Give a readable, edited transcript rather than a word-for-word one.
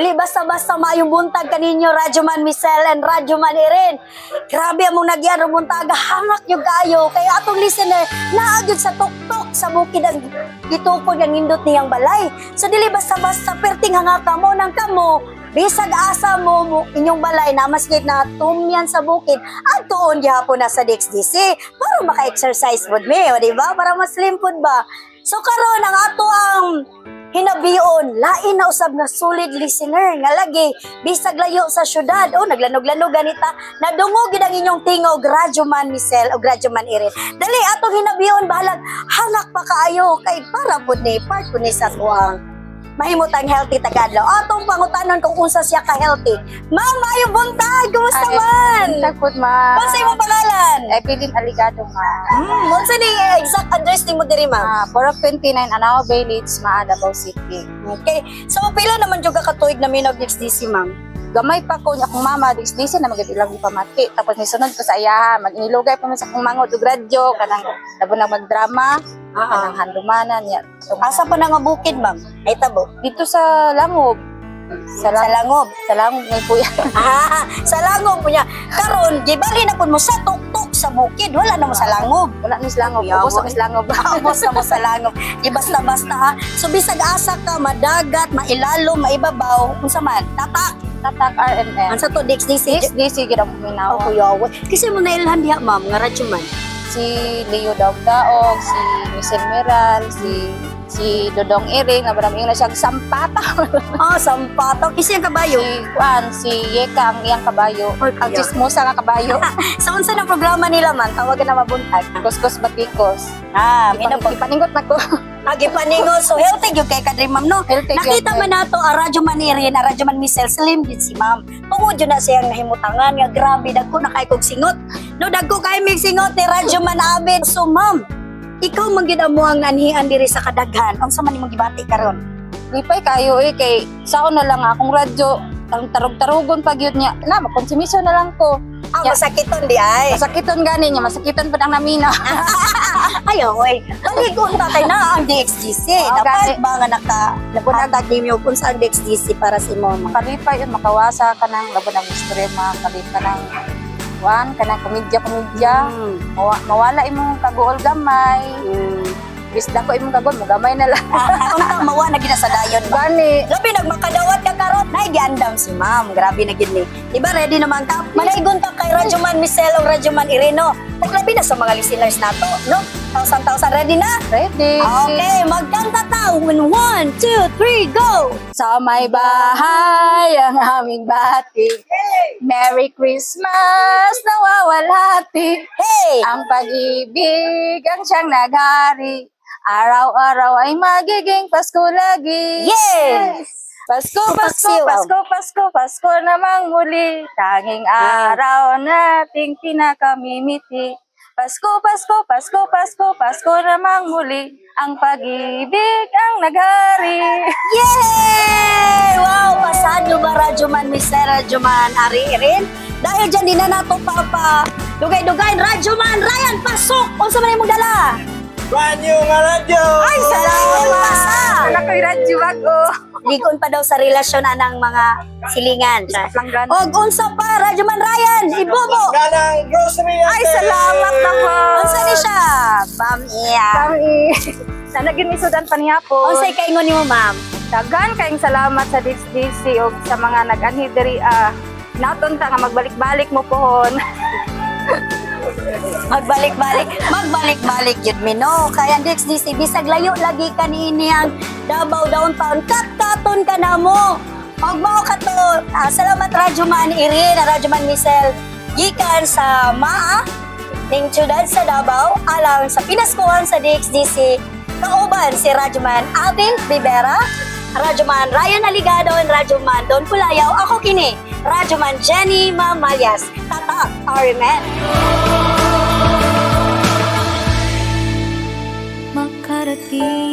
Dili basta-basta maayong buntag kaninyo, Radyoman Michelle and Radyoman Irene. Grabe among nagyan buntag, hangak nyo kayo. Kaya atong listener, naagad sa tuktok sa bukid ang gitukod ang indot niyang balay. So dili basta-basta perting hangaka mo ng kamo. Bisag asa mo inyong balay na maskit na tumyan sa bukid at tuon gihapon na sa DXDC para maka-exercise pod mi, o diba? Para mas slim pod ba? So karon ang ato ang hinabion, lain na usab nga solid listener nga lagi bisag layo sa syudad o naglanog-lanog ganita nadungog gid ang inyong tingog Radyoman Michelle o Radyoman Irene. Dali atong hinabion bahalag hanak pa kaayo kay para pud ni part pud ni sa tuang mahimutang healthy tagadlaw. Atong pangutanon kung unsa siya ka-healthy. Ma'am, maayong buntag, kumusta man? Tagpod, ma. Unsa imong pangalan? Evelyn Aligado, ma. Unsa ni exact address nimo diri, ma'am? Porok 29, Anao Bay, Leeds, Davao City. Okay. So pila naman jud ka katuig na minog DXDC, ma'am? Gamay pa ko niya akong mama, DXDC na magadilang ipamati. Tapos may sunod ko sa iyaha, mag-inilugay pa man sa akong mga radyo, kanang labo na magdrama, kanang handumanan niya. So, Asa pa na nga bukid, ma'am? Ay tabo. dito sa Langob. Sa Langob. Sa Langob may puya. Sa Langob po niya. Karon, gibali na po mo sa tuktok sa bukid. Wala na mo sa Langob. Wala ni sa Langob. Yawa. Ubos sa Langob. Ubos na mo sa Langob. Di basta-basta ha. So bisag asa ka, madagat, mailalom, maibabaw, unsa man, tatak. Tatak RNN. Ansa to DXDC? DXDC gid ang minaw. Oh, yawa. Kasi mo nailhan diha, ma'am, nga Radyoman. Si Leo Daog-Daog, si Michelle Meral, si Dodong Ering, na maraming na siyang sampata. Sampato. Kasi ang kabayo. Si Yeka, ang iyang kabayo. Ang yeah. chismosa nga kabayo. Sa unsa ng programa nila, man, tawagan na mabuntag. Kuskus batikos. Ipaningot. Ipaningot na ko. Agipaningot. So, healthy yung kay kadri, ma'am, no? Healthy Nakita yun. man nato ang Radyoman Irene, ang Radyoman Michelle, slim din si ma'am. Tungod yun na siyang nahimutangan, nga grabe, dagko na kay kog singot. No, dagko kay mig singot ni Radyoman Abid. So, ma'am, ikaw man gid mo ang anhian diri sa kadaghan. Unsa man imong gibati karon? Lipay kayo kay saon na lang akong radyo. Ang tarog-tarugon pag yun niya. Na, makonsumisyon na lang ko. Yeah. Masakiton di ay. Masakiton gani niya, masakiton pa ang namina. Ayaw, oy. Paligon tatay na ang DXDC. Oo, Dapat gani. ba nga napunatag ninyo kung sa DXDC para sa imo? Makalipay yun, makawasa ka ng laban ng istorya, makalipay ka ng kanang komedya. Mawala imong kaguol gamay. Bisda ko imong kaguol, mo gamay na lang. Unta mawa na gina sa dayon ba? Gani. Grabe nagmakadawat ka karon. Nay giandam si ma'am. Grabe na gid ni. Diba ready naman ka? Malaygon ta kay Radyoman Michelle o Radyoman Irene. Grabe na sa mga listeners nato, no? 1,000 ready na? Ready. Okay, magkanta ta. 1, 2, 3, go! Sa may bahay ang aming bati. Merry Christmas, nawawalhati. Hey! Ang pag-ibig ang siyang naghari. Araw-araw ay magiging Pasko lagi. Yes! Pasko, Pasko, Paksiw. Pasko, Pasko, Pasko namang muli. Tanging araw nating pinakamimiti. Pasko, Pasko, Pasko, Pasko, Pasko namang muli. Ang pag-ibig ang naghari. Yay! Wow! Pasado ba Radyoman Michelle, Radyoman Irene? Dahil dyan din na nato pa dugay-dugay. Radyoman Ryan, pasok! Unsa man imong dala? Brand new nga radyo! Ay, salamat! Anak ko'y radyo ako. Ligon pa daw sa relasyon anang mga silingan. Langgan. O, unsa pa, Radyoman Ryan, ibobo! Ganang grocery Ay, salamat naman. Unsa ni siya? Pam-iya. Kami. Sana ginisudan pa niya po. Unsay kaingon nimo, ma'am? Dagan kayong salamat sa DXDC o sa mga nag-anhi diri. Natunta nga magbalik-balik mo pohon. Magbalik-balik yun mi, no? Kaya ang DXDC, bisag layo lagi kanini ang Davao Downtown. Kat-katon ka na mo! Magmao ka to. Salamat Radyoman Irene, Radyoman Michelle. Gikan sa Maa, ning syudad sa Davao, alang sa pinaskuhan sa DXDC. Kauban si Radyoman Abing Rivera, Radyoman Ryan Aligado, and Radyoman Don Pulayaw. Ako kini, Radyoman Jenny Mamalyas. Tata, Arimen. Makarating